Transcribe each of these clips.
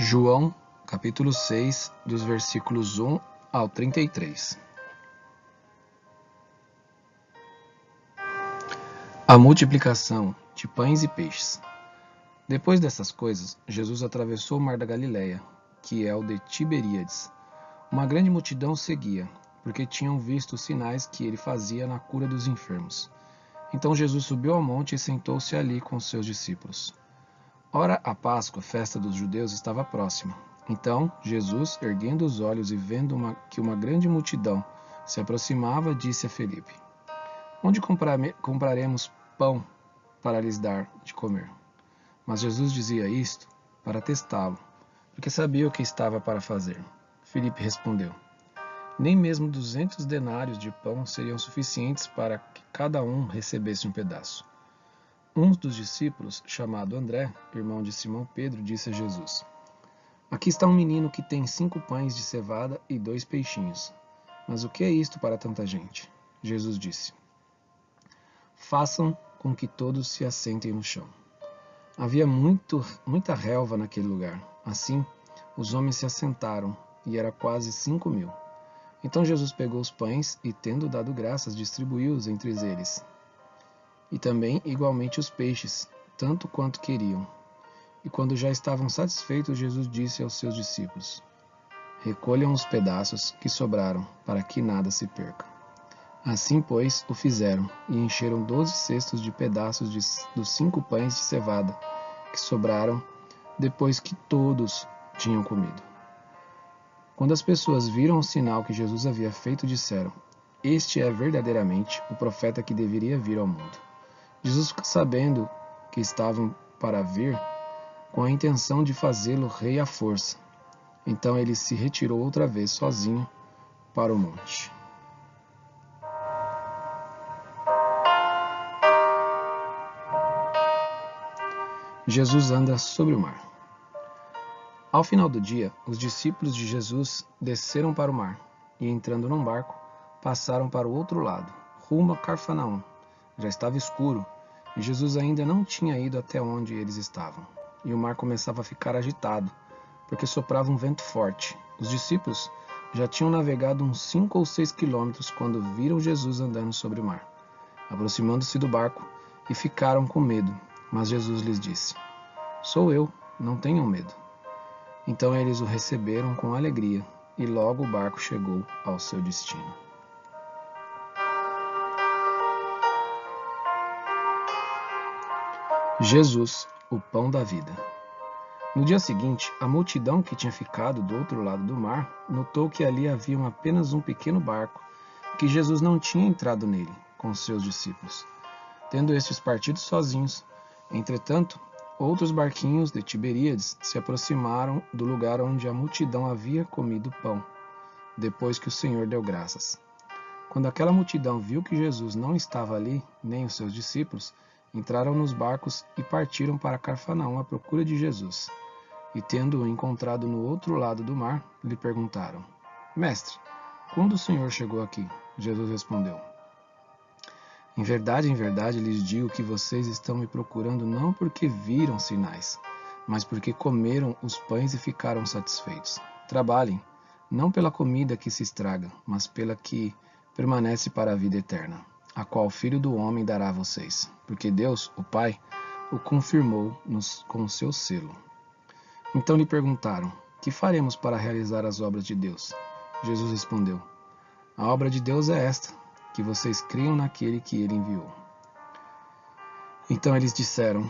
João, capítulo 6, dos versículos 1 ao 33. A multiplicação de pães e peixes. Depois dessas coisas, Jesus atravessou o mar da Galileia, que é o de Tiberíades. Uma grande multidão o seguia, porque tinham visto os sinais que ele fazia na cura dos enfermos. Então Jesus subiu ao monte e sentou-se ali com os seus discípulos. Ora, a Páscoa, festa dos judeus, estava próxima. Então Jesus, erguendo os olhos e vendo que uma grande multidão se aproximava, disse a Felipe: Onde compraremos pão para lhes dar de comer? Mas Jesus dizia isto para testá-lo, porque sabia o que estava para fazer. Felipe respondeu: Nem mesmo 200 denários de pão seriam suficientes para que cada um recebesse um pedaço. Um dos discípulos, chamado André, irmão de Simão Pedro, disse a Jesus: Aqui está um menino que tem 5 pães de cevada e 2 peixinhos. Mas o que é isto para tanta gente? Jesus disse: Façam com que todos se assentem no chão. Havia muita relva naquele lugar. Assim, os homens se assentaram, e era quase 5.000. Então Jesus pegou os pães e, tendo dado graças, distribuiu-os entre eles. E também igualmente os peixes, tanto quanto queriam. E quando já estavam satisfeitos, Jesus disse aos seus discípulos: Recolham os pedaços que sobraram, para que nada se perca. Assim, pois, o fizeram, e encheram 12 cestos de pedaços dos 5 pães de cevada, que sobraram depois que todos tinham comido. Quando as pessoas viram o sinal que Jesus havia feito, disseram: Este é verdadeiramente o profeta que deveria vir ao mundo. Jesus, sabendo que estavam para vir, com a intenção de fazê-lo rei à força. Então ele se retirou outra vez sozinho para o monte. Jesus anda sobre o mar. Ao final do dia, os discípulos de Jesus desceram para o mar e, entrando num barco, passaram para o outro lado, rumo a Cafarnaum. Já estava escuro e Jesus ainda não tinha ido até onde eles estavam. E o mar começava a ficar agitado, porque soprava um vento forte. Os discípulos já tinham navegado uns 5 ou 6 quilômetros quando viram Jesus andando sobre o mar, aproximando-se do barco, e ficaram com medo. Mas Jesus lhes disse: Sou eu, não tenham medo. Então eles o receberam com alegria, e logo o barco chegou ao seu destino. Jesus, o pão da vida. No dia seguinte, a multidão que tinha ficado do outro lado do mar notou que ali havia apenas um pequeno barco, que Jesus não tinha entrado nele com seus discípulos, tendo estes partido sozinhos. Entretanto, outros barquinhos de Tiberíades se aproximaram do lugar onde a multidão havia comido pão, depois que o Senhor deu graças. Quando aquela multidão viu que Jesus não estava ali, nem os seus discípulos, entraram nos barcos e partiram para Cafarnaum à procura de Jesus. E tendo-o encontrado no outro lado do mar, lhe perguntaram: Mestre, quando o Senhor chegou aqui? Jesus respondeu: em verdade, lhes digo que vocês estão me procurando não porque viram sinais, mas porque comeram os pães e ficaram satisfeitos. Trabalhem, não pela comida que se estraga, mas pela que permanece para a vida eterna, a qual o Filho do Homem dará a vocês, porque Deus, o Pai, o confirmou com o seu selo. Então lhe perguntaram: que faremos para realizar as obras de Deus? Jesus respondeu: a obra de Deus é esta, que vocês creiam naquele que ele enviou. Então eles disseram: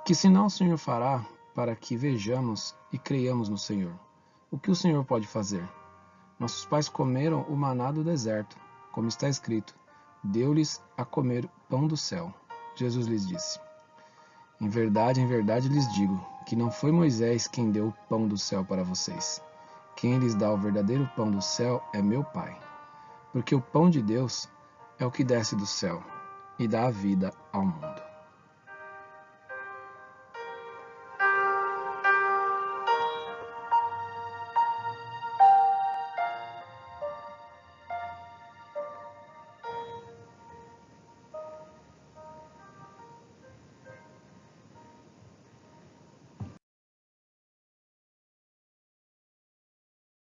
que sinal o Senhor fará para que vejamos e creiamos no Senhor? O que o Senhor pode fazer? Nossos pais comeram o maná do deserto, como está escrito: deu-lhes a comer pão do céu. Jesus lhes disse: em verdade lhes digo, que não foi Moisés quem deu o pão do céu para vocês. Quem lhes dá o verdadeiro pão do céu é meu Pai. Porque o pão de Deus é o que desce do céu e dá a vida ao mundo.